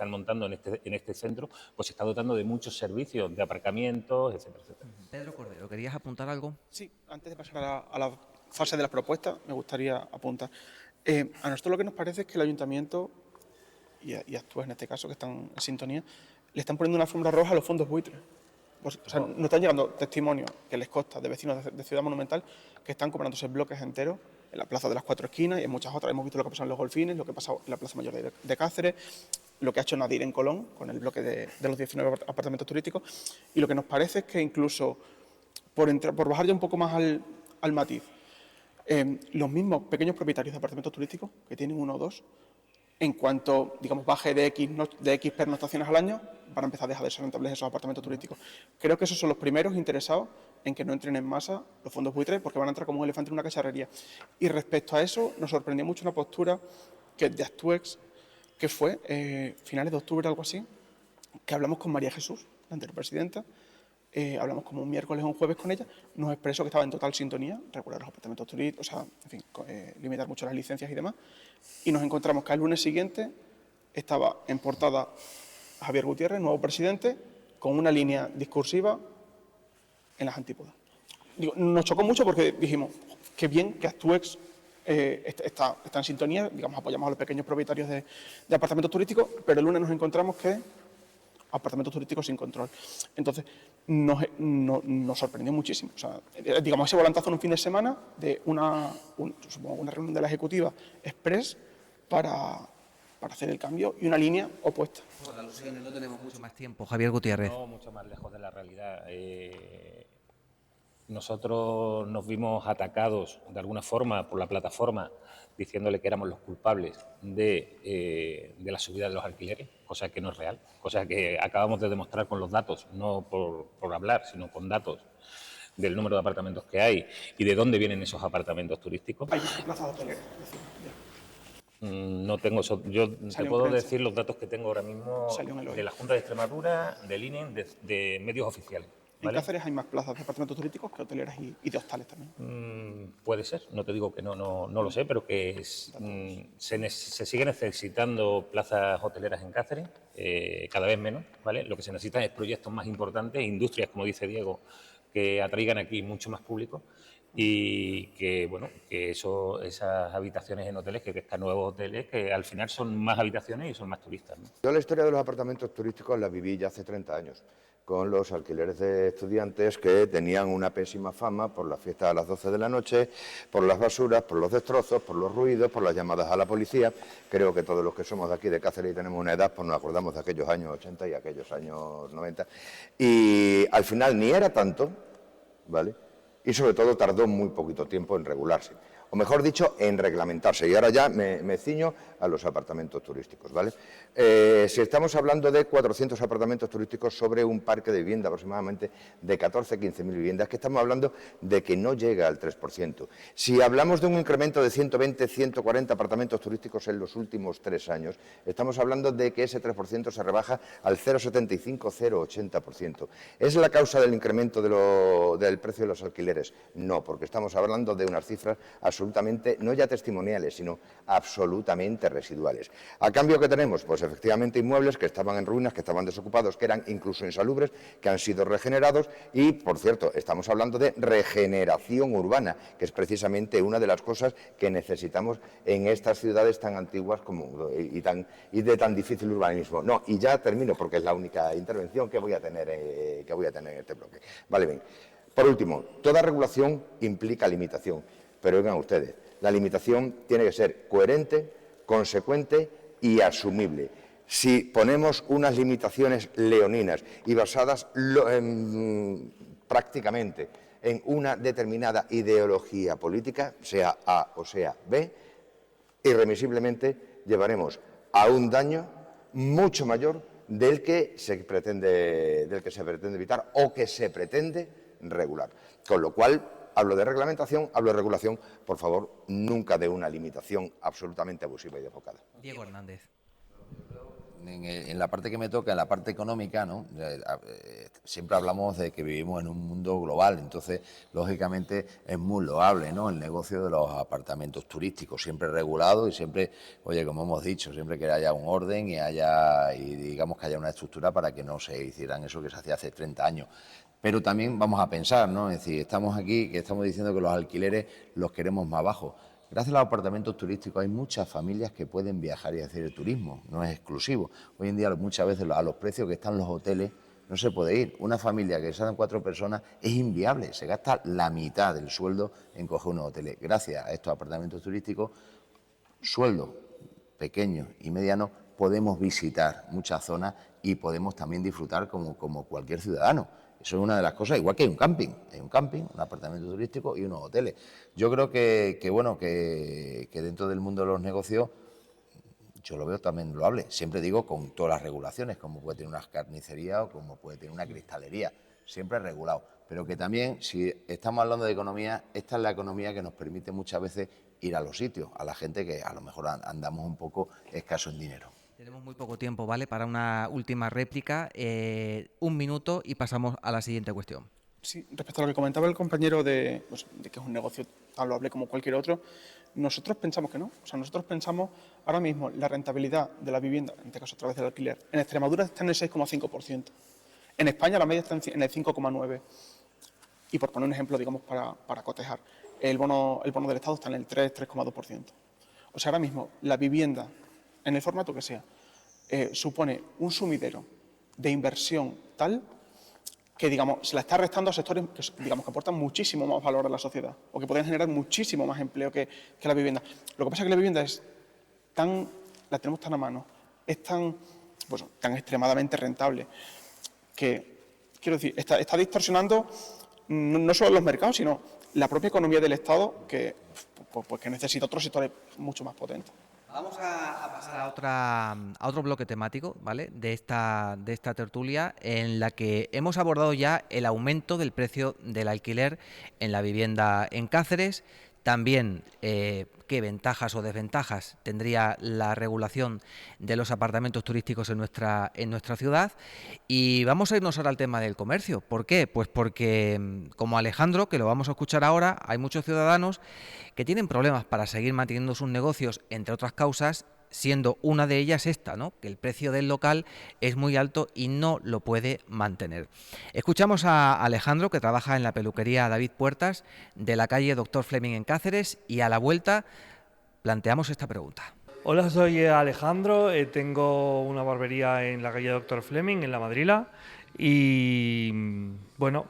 montando en este centro, pues se está dotando de muchos servicios de aparcamientos, etcétera, etcétera. Pedro Cordero, ¿querías apuntar algo? Sí, antes de pasar a la fase de las propuestas, me gustaría apuntar. A nosotros lo que nos parece es que el ayuntamiento, y Actuex en este caso, que están en sintonía, le están poniendo una alfombra roja a los fondos buitres. Pues, o sea, nos están llegando testimonios que les consta de vecinos de Ciudad Monumental que están comprándose bloques enteros en la Plaza de las Cuatro Esquinas y en muchas otras. Hemos visto lo que ha pasado en Los Golfines, lo que ha pasado en la Plaza Mayor de Cáceres, lo que ha hecho Nadir en Colón con el bloque de los 19 apartamentos turísticos. Y lo que nos parece es que incluso, por bajar ya un poco más al matiz, los mismos pequeños propietarios de apartamentos turísticos, que tienen 1 o 2, en cuanto, digamos, baje de X pernoctaciones al año, van a empezar a dejar de ser rentables esos apartamentos turísticos. Creo que esos son los primeros interesados en que no entren en masa los fondos buitres, porque van a entrar como un elefante en una cacharrería. Y respecto a eso, nos sorprendió mucho una postura que de Actuex, que fue finales de octubre, algo así, que hablamos con María Jesús, la anterior presidenta, hablamos como un miércoles o un jueves con ella, nos expresó que estaba en total sintonía, regular los apartamentos turísticos, o sea, en fin, limitar mucho las licencias y demás, y nos encontramos que al lunes siguiente estaba en portada Javier Gutiérrez, nuevo presidente, con una línea discursiva en las antípodas. Digo, nos chocó mucho porque dijimos, qué bien que Actuex está en sintonía, digamos, apoyamos a los pequeños propietarios de apartamentos turísticos, pero el lunes nos encontramos que apartamentos turísticos sin control. Entonces, nos sorprendió muchísimo. O sea, digamos, ese volantazo en un fin de semana de supongo, una reunión de la Ejecutiva Express para hacer el cambio y una línea opuesta. Por alusiones, no tenemos mucho más tiempo. Javier Gutiérrez. No, mucho más lejos de la realidad. Nosotros nos vimos atacados de alguna forma por la plataforma diciéndole que éramos los culpables de la subida de los alquileres, cosa que no es real, cosa que acabamos de demostrar con los datos, no por hablar, sino con datos del número de apartamentos que hay y de dónde vienen esos apartamentos turísticos. Hay plazas hoteleras. No tengo eso. Yo te puedo decir los datos que tengo ahora mismo de la Junta de Extremadura, del INE, de medios oficiales. En Cáceres hay más plazas de apartamentos turísticos que hoteleras y de hostales también. Puede ser, no te digo que no lo sé, pero que se sigue necesitando plazas hoteleras en Cáceres, cada vez menos, ¿vale? Lo que se necesita es proyectos más importantes, industrias, como dice Diego, que atraigan aquí mucho más público y que, bueno, que esas habitaciones en hoteles, que están nuevos hoteles, que al final son más habitaciones y son más turistas, ¿no? Yo la historia de los apartamentos turísticos la viví ya hace 30 años, con los alquileres de estudiantes que tenían una pésima fama por las fiestas a las 12 de la noche, por las basuras, por los destrozos, por los ruidos, por las llamadas a la policía. Creo que todos los que somos de aquí de Cáceres y tenemos una edad, pues nos acordamos de aquellos años 80 y aquellos años 90. Y al final ni era tanto, ¿vale? Y sobre todo tardó muy poquito tiempo en regularse, o mejor dicho, en reglamentarse. Y ahora ya me ciño a los apartamentos turísticos, ¿vale? Si estamos hablando de 400 apartamentos turísticos sobre un parque de vivienda aproximadamente de 14-15.000 viviendas, que estamos hablando de que no llega al 3%. Si hablamos de un incremento de 120-140 apartamentos turísticos en los últimos 3 años, estamos hablando de que ese 3% se rebaja al 0,75-0,80%. ¿Es la causa del incremento del precio de los alquileres? No, porque estamos hablando de unas cifras absolutamente, no ya testimoniales, sino absolutamente residuales. ¿A cambio qué tenemos? Pues efectivamente inmuebles que estaban en ruinas, que estaban desocupados, que eran incluso insalubres, que han sido regenerados y, por cierto, estamos hablando de regeneración urbana, que es precisamente una de las cosas que necesitamos en estas ciudades tan antiguas y de tan difícil urbanismo. No, y ya termino porque es la única intervención que voy a tener en este bloque. Vale, bien. Por último, toda regulación implica limitación. Pero oigan ustedes, la limitación tiene que ser coherente, consecuente y asumible. Si ponemos unas limitaciones leoninas y basadas prácticamente en una determinada ideología política, sea A o sea B, irremisiblemente llevaremos a un daño mucho mayor del que se pretende evitar o que se pretende regular. Con lo cual, hablo de reglamentación, hablo de regulación, por favor, nunca de una limitación absolutamente abusiva y desbocada. Diego Hernández. En la parte que me toca, en la parte económica, ¿no? Siempre hablamos de que vivimos en un mundo global, entonces, lógicamente, es muy loable, ¿no?, el negocio de los apartamentos turísticos, siempre regulado y siempre, oye, como hemos dicho, siempre que haya un orden y digamos que haya una estructura para que no se hicieran eso que se hacía hace 30 años. Pero también vamos a pensar, ¿no? Es decir, estamos aquí, que estamos diciendo que los alquileres los queremos más bajos. Gracias a los apartamentos turísticos hay muchas familias que pueden viajar y hacer el turismo, no es exclusivo. Hoy en día muchas veces a los precios que están los hoteles no se puede ir. Una familia que sean 4 personas es inviable, se gasta la mitad del sueldo en coger unos hoteles. Gracias a estos apartamentos turísticos, sueldos pequeños y medianos, podemos visitar muchas zonas y podemos también disfrutar como cualquier ciudadano. Eso es una de las cosas, igual que hay un camping, un apartamento turístico y unos hoteles. Yo creo que dentro del mundo de los negocios, yo lo veo también loable. Siempre digo con todas las regulaciones, como puede tener una carnicería o como puede tener una cristalería, siempre regulado. Pero que también, si estamos hablando de economía, esta es la economía que nos permite muchas veces ir a los sitios, a la gente que a lo mejor andamos un poco escaso en dinero. Tenemos muy poco tiempo, ¿vale?, para una última réplica. 1 minuto y pasamos a la siguiente cuestión. Sí, respecto a lo que comentaba el compañero de que es un negocio tan loable como cualquier otro, nosotros pensamos que no. O sea, nosotros pensamos ahora mismo la rentabilidad de la vivienda, en este caso a través del alquiler, en Extremadura está en el 6,5%. En España la media está en el 5,9%. Y por poner un ejemplo, digamos, para cotejar, el bono del Estado está en el 3,2%. O sea, ahora mismo la vivienda, en el formato que sea, supone un sumidero de inversión tal que, digamos, se la está restando a sectores que, digamos, que aportan muchísimo más valor a la sociedad o que podrían generar muchísimo más empleo que la vivienda. Lo que pasa es que la vivienda la tenemos tan a mano, es tan extremadamente rentable que, quiero decir, está distorsionando no solo los mercados, sino la propia economía del Estado que necesita otros sectores mucho más potentes. Vamos a pasar a otro bloque temático, ¿vale?, de esta tertulia, en la que hemos abordado ya el aumento del precio del alquiler en la vivienda en Cáceres. también qué ventajas o desventajas tendría la regulación de los apartamentos turísticos en nuestra ciudad. Y vamos a irnos ahora al tema del comercio. ¿Por qué? Pues porque, como Alejandro, que lo vamos a escuchar ahora, hay muchos ciudadanos que tienen problemas para seguir manteniendo sus negocios, entre otras causas, siendo una de ellas esta, ¿no?, que el precio del local es muy alto y no lo puede mantener. Escuchamos a Alejandro, que trabaja en la peluquería David Puertas de la calle Doctor Fleming en Cáceres, y a la vuelta planteamos esta pregunta. Hola, soy Alejandro, tengo una barbería en la calle Doctor Fleming, en La Madrila, y bueno,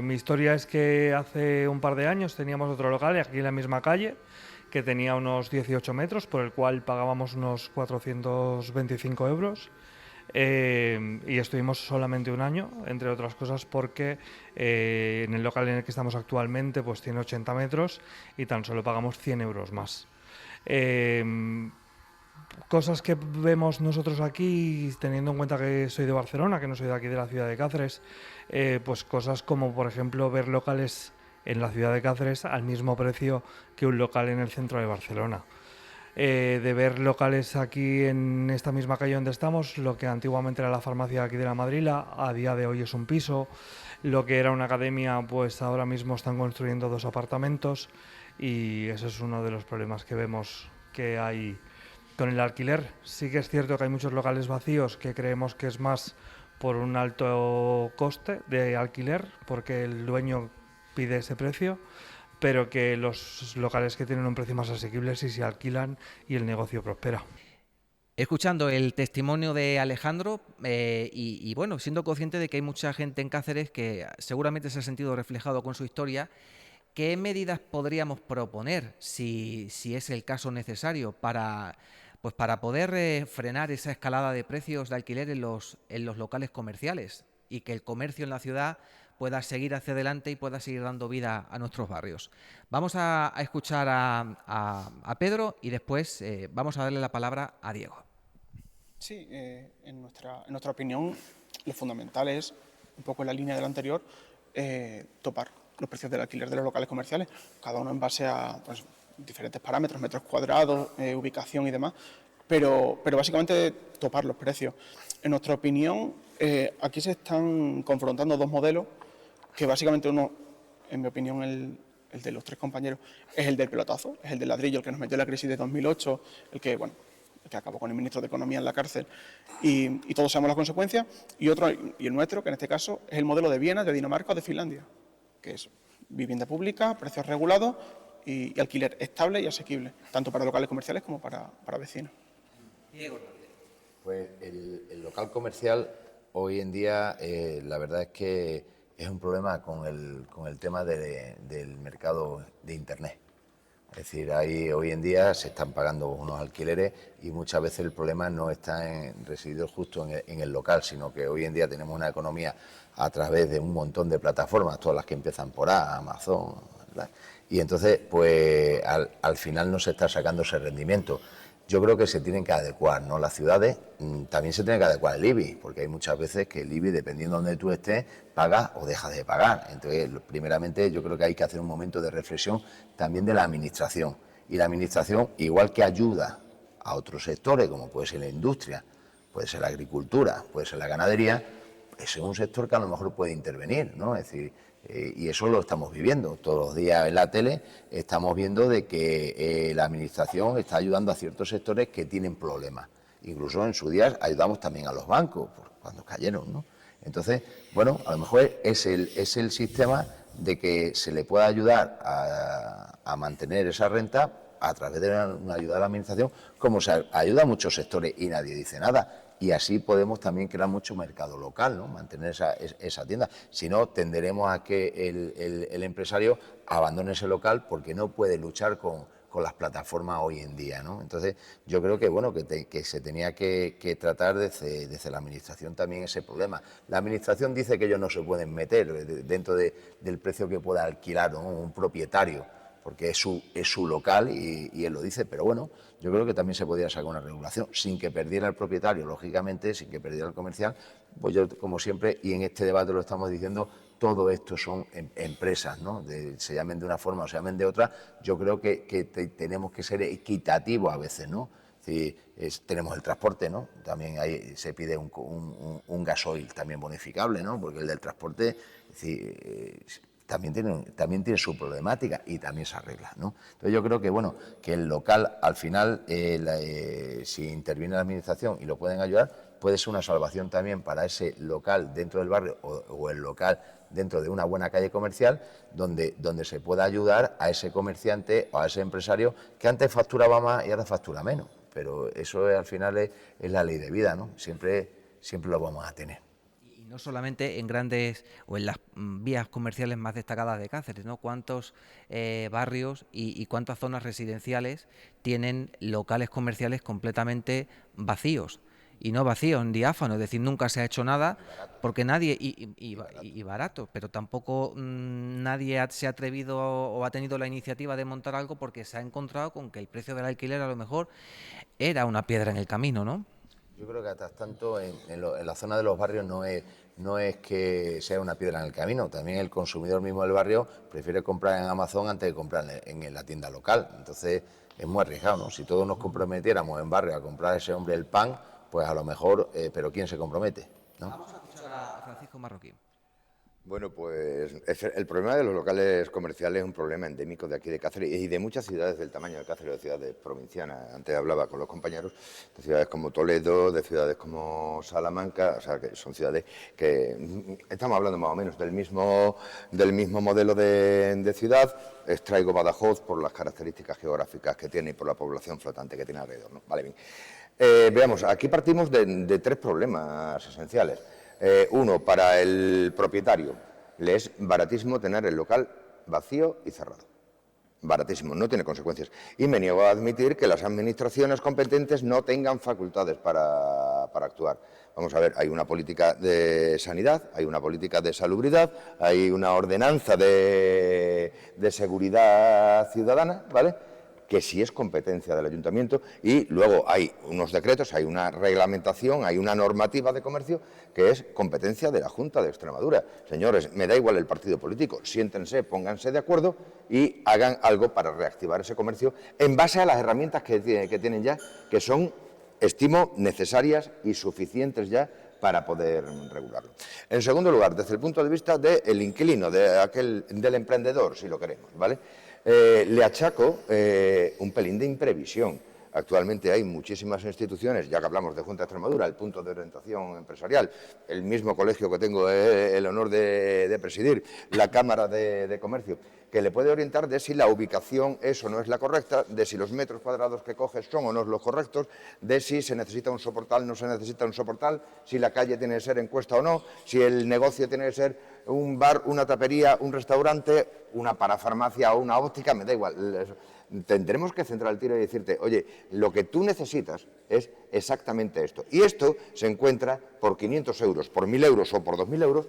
mi historia es que hace un par de años teníamos otro local aquí en la misma calle, que tenía unos 18 metros, por el cual pagábamos unos 425 euros. Y estuvimos solamente un año, entre otras cosas porque en el local en el que estamos actualmente pues tiene 80 metros y tan solo pagamos 100 euros más. Cosas que vemos nosotros aquí, teniendo en cuenta que soy de Barcelona, que no soy de aquí de la ciudad de Cáceres, pues cosas como por ejemplo ver locales en la ciudad de Cáceres al mismo precio que un local en el centro de Barcelona. De ver locales aquí en esta misma calle donde estamos, lo que antiguamente era la farmacia aquí de La Madrila, a día de hoy es un piso, lo que era una academia, pues ahora mismo están construyendo 2 apartamentos, y eso es uno de los problemas que vemos que hay con el alquiler. Sí que es cierto que hay muchos locales vacíos que creemos que es más por un alto coste de alquiler, porque el dueño pide ese precio, pero que los locales que tienen un precio más asequible sí se alquilan y el negocio prospera. Escuchando el testimonio de Alejandro y bueno, siendo consciente de que hay mucha gente en Cáceres que seguramente se ha sentido reflejado con su historia, ¿qué medidas podríamos proponer, si es el caso necesario, para poder frenar esa escalada de precios de alquiler en los locales comerciales y que el comercio en la ciudad pueda seguir hacia adelante y pueda seguir dando vida a nuestros barrios? Vamos a escuchar a Pedro y después vamos a darle la palabra a Diego. Sí, en nuestra opinión, lo fundamental es, un poco en la línea del anterior, topar los precios del alquiler de los locales comerciales, cada uno en base a pues, diferentes parámetros, metros cuadrados, ubicación y demás, pero básicamente topar los precios. En nuestra opinión, aquí se están confrontando 2 modelos, que básicamente uno, en mi opinión, el de los 3 compañeros, es el del pelotazo, es el del ladrillo, el que nos metió en la crisis de 2008, el que acabó con el ministro de Economía en la cárcel, y todos sabemos las consecuencias, y el nuestro, que en este caso es el modelo de Viena, de Dinamarca o de Finlandia, que es vivienda pública, precios regulados y alquiler estable y asequible, tanto para locales comerciales como para vecinos. Pues el local comercial hoy en día la verdad es que es un problema con el tema del mercado de Internet. Es decir, hoy en día se están pagando unos alquileres y muchas veces el problema no está residido justo en el local, sino que hoy en día tenemos una economía a través de un montón de plataformas, todas las que empiezan por Amazon, ¿verdad? Y entonces, pues al final no se está sacando ese rendimiento. Yo creo que se tienen que adecuar, ¿no? Las ciudades también se tienen que adecuar el IBI, porque hay muchas veces que el IBI, dependiendo de donde tú estés, pagas o dejas de pagar. Entonces, primeramente, yo creo que hay que hacer un momento de reflexión también de la administración. Y la administración, igual que ayuda a otros sectores, como puede ser la industria, puede ser la agricultura, puede ser la ganadería, ese es un sector que a lo mejor puede intervenir, ¿no? Es decir, y eso lo estamos viviendo. Todos los días en la tele estamos viendo de que la administración está ayudando a ciertos sectores que tienen problemas. Incluso en su día ayudamos también a los bancos, cuando cayeron, ¿no? Entonces, bueno, a lo mejor es el sistema de que se le pueda ayudar a mantener esa renta a través de una ayuda de la administración, como se ayuda a muchos sectores y nadie dice nada. Y así podemos también crear mucho mercado local, ¿no? Mantener esa tienda. Si no, tenderemos a que el empresario abandone ese local porque no puede luchar con las plataformas hoy en día, ¿no? Entonces, yo creo que bueno que se tenía que tratar desde la administración también ese problema. La administración dice que ellos no se pueden meter dentro del precio que pueda alquilar, ¿no? Un propietario, porque es su local y él lo dice, pero bueno, yo creo que también se podría sacar una regulación sin que perdiera el propietario, lógicamente, sin que perdiera el comercial. Pues yo, como siempre, y en este debate lo estamos diciendo, todo esto son empresas, ¿no? Se llamen de una forma o se llamen de otra, yo creo que tenemos que ser equitativos a veces, ¿no? Tenemos el transporte, ¿no? También ahí se pide un gasoil también bonificable, ¿no? Porque el del transporte también tiene su problemática y también se arregla, ¿no? Entonces yo creo que, bueno, que el local, al final, si interviene la administración y lo pueden ayudar, puede ser una salvación también para ese local dentro del barrio o el local dentro de una buena calle comercial donde se pueda ayudar a ese comerciante o a ese empresario que antes facturaba más y ahora factura menos. Pero eso al final es la ley de vida, ¿no? Siempre lo vamos a tener. Y no solamente en grandes o en las vías comerciales más destacadas de Cáceres, ¿no? ¿Cuántos barrios y cuántas zonas residenciales tienen locales comerciales completamente vacíos? Y no vacíos, diáfanos, es decir, nunca se ha hecho nada porque nadie, y barato, pero tampoco nadie se ha atrevido o ha tenido la iniciativa de montar algo porque se ha encontrado con que el precio del alquiler a lo mejor era una piedra en el camino, ¿no? Yo creo que hasta tanto en la zona de los barrios no es que sea una piedra en el camino, también el consumidor mismo del barrio prefiere comprar en Amazon antes de comprar en la tienda local, entonces es muy arriesgado, ¿no? Si todos nos comprometiéramos en barrio a comprar a ese hombre el pan, pues a lo mejor, pero ¿quién se compromete? ¿No? Vamos a escuchar a Francisco Marroquín. Bueno, pues el problema de los locales comerciales es un problema endémico de aquí de Cáceres y de muchas ciudades del tamaño de Cáceres, de ciudades provincianas. Antes hablaba con los compañeros de ciudades como Toledo, de ciudades como Salamanca, o sea, que son ciudades que estamos hablando más o menos del mismo modelo de ciudad. Extraigo Badajoz por las características geográficas que tiene y por la población flotante que tiene alrededor, ¿no? Vale, bien. Veamos, aquí partimos de tres problemas esenciales. Uno, para el propietario, le es baratísimo tener el local vacío y cerrado. Baratísimo, no tiene consecuencias. Y me niego a admitir que las administraciones competentes no tengan facultades para actuar. Vamos a ver, hay una política de sanidad, hay una política de salubridad, hay una ordenanza de seguridad ciudadana, ¿vale?, que sí es competencia del ayuntamiento, y luego hay unos decretos, hay una reglamentación, hay una normativa de comercio que es competencia de la Junta de Extremadura. Señores, me da igual el partido político, siéntense, pónganse de acuerdo y hagan algo para reactivar ese comercio en base a las herramientas que tienen ya, que son, estimo, necesarias y suficientes ya para poder regularlo. En segundo lugar, desde el punto de vista del inquilino, del emprendedor, si lo queremos, ¿vale? Le achaco un pelín de imprevisión. Actualmente hay muchísimas instituciones, ya que hablamos de Junta de Extremadura, el punto de orientación empresarial, el mismo colegio que tengo el honor de presidir, la Cámara de Comercio, que le puede orientar de si la ubicación es o no es la correcta, de si los metros cuadrados que coges son o no los correctos, de si se necesita un soportal o no se necesita un soportal, si la calle tiene que ser encuesta o no, si el negocio tiene que ser un bar, una tapería, un restaurante, una parafarmacia o una óptica, me da igual. Tendremos que centrar el tiro y decirte, oye, lo que tú necesitas es exactamente esto. Y esto se encuentra por 500 euros, por 1.000 euros o por 2.000 euros,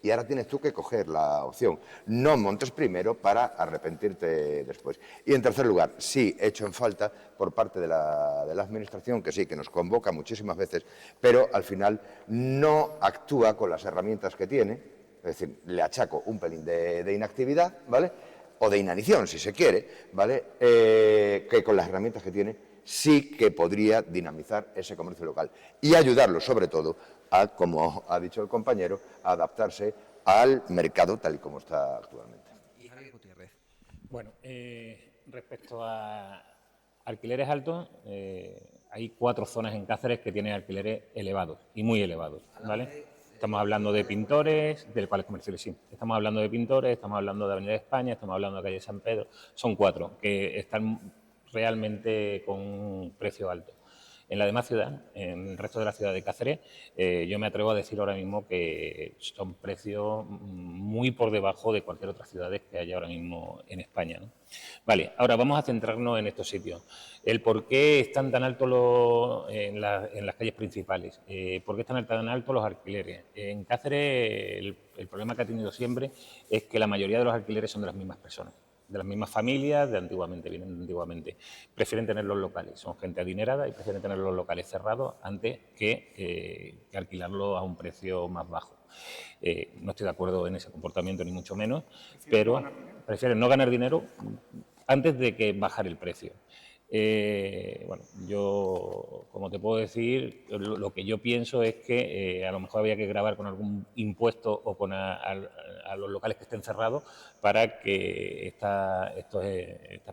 y ahora tienes tú que coger la opción. No montes primero para arrepentirte después. Y en tercer lugar, sí hecho en falta por parte de la Administración, que sí, que nos convoca muchísimas veces, pero al final no actúa con las herramientas que tiene, es decir, le achaco un pelín de inactividad, ¿vale?, o de inanición, si se quiere, ¿vale?, que con las herramientas que tiene sí que podría dinamizar ese comercio local y ayudarlo, sobre todo, a, como ha dicho el compañero, a adaptarse al mercado tal y como está actualmente. Y Javier Gutiérrez. Bueno, respecto a alquileres altos, hay 4 zonas en Cáceres que tienen alquileres elevados y muy elevados, ¿vale? Estamos hablando de Pintores, de locales comerciales, sí. Estamos hablando de Pintores, estamos hablando de Avenida de España, estamos hablando de calle San Pedro. Son 4 que están realmente con un precio alto. En la demás ciudad, en el resto de la ciudad de Cáceres, yo me atrevo a decir ahora mismo que son precios muy por debajo de cualquier otra ciudad que haya ahora mismo en España, ¿no? Vale, ahora vamos a centrarnos en estos sitios. El por qué están tan altos en las calles principales, por qué están tan altos los alquileres. En Cáceres el problema que ha tenido siempre es que la mayoría de los alquileres son de las mismas personas. de las mismas familias, de antiguamente, vienen de antiguamente. Prefieren tener los locales, son gente adinerada y prefieren tener los locales cerrados antes que alquilarlo a un precio más bajo. No estoy de acuerdo en ese comportamiento, ni mucho menos, pero prefieren no ganar dinero antes de que bajar el precio. Bueno, yo, como te puedo decir, lo que yo pienso es que a lo mejor había que grabar con algún impuesto o con a los locales que estén cerrados para que estas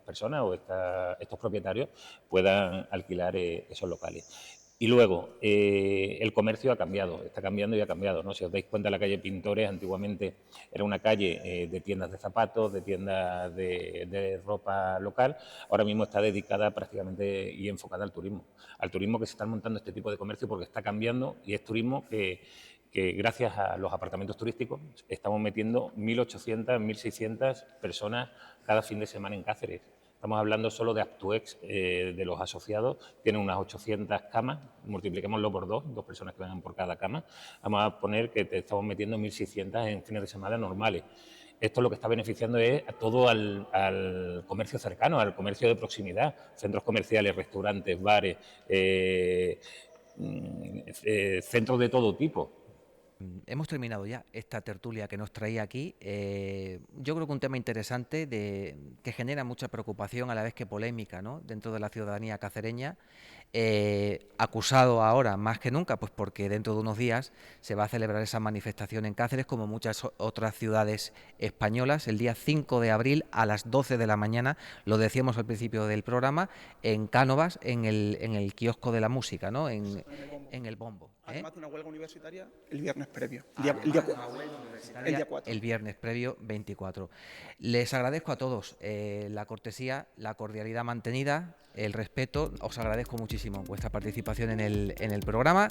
personas o estos propietarios puedan alquilar esos locales. Y luego, el comercio ha cambiado, está cambiando y ha cambiado, ¿no? Si os dais cuenta, la calle Pintores antiguamente era una calle de tiendas de zapatos, de tiendas de ropa local, ahora mismo está dedicada prácticamente y enfocada al turismo que se están montando este tipo de comercio porque está cambiando y es turismo que gracias a los apartamentos turísticos estamos metiendo 1.800, 1.600 personas cada fin de semana en Cáceres. Estamos hablando solo de Actuex, de los asociados, tienen unas 800 camas, multipliquémoslo por dos personas que vengan por cada cama, vamos a poner que te estamos metiendo 1.600 en fines de semana normales. Esto lo que está beneficiando es a todo al comercio cercano, al comercio de proximidad, centros comerciales, restaurantes, bares, centros de todo tipo. Hemos terminado ya esta tertulia que nos traía aquí. Yo creo que un tema interesante que genera mucha preocupación a la vez que polémica, ¿no?, dentro de la ciudadanía cacereña, acusado ahora más que nunca, pues porque dentro de unos días se va a celebrar esa manifestación en Cáceres, como muchas otras ciudades españolas, el día 5 de abril a las 12 de la mañana, lo decíamos al principio del programa, en Cánovas, en el kiosco de la música, ¿no?, en el Bombo. Además de una huelga universitaria el viernes previo, el día 4. El viernes previo 24. Les agradezco a todos la cortesía, la cordialidad mantenida, el respeto. Os agradezco muchísimo vuestra participación en el programa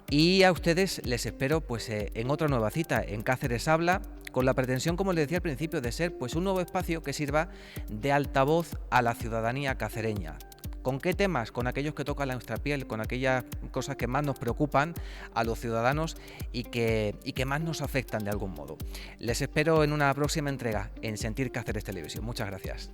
y a ustedes les espero pues en otra nueva cita en Cáceres Habla, con la pretensión, como les decía al principio, de ser pues un nuevo espacio que sirva de altavoz a la ciudadanía cacereña. ¿Con qué temas? Con aquellos que tocan nuestra piel, con aquellas cosas que más nos preocupan a los ciudadanos y que más nos afectan de algún modo. Les espero en una próxima entrega en Sentir Cáceres Televisión. Muchas gracias.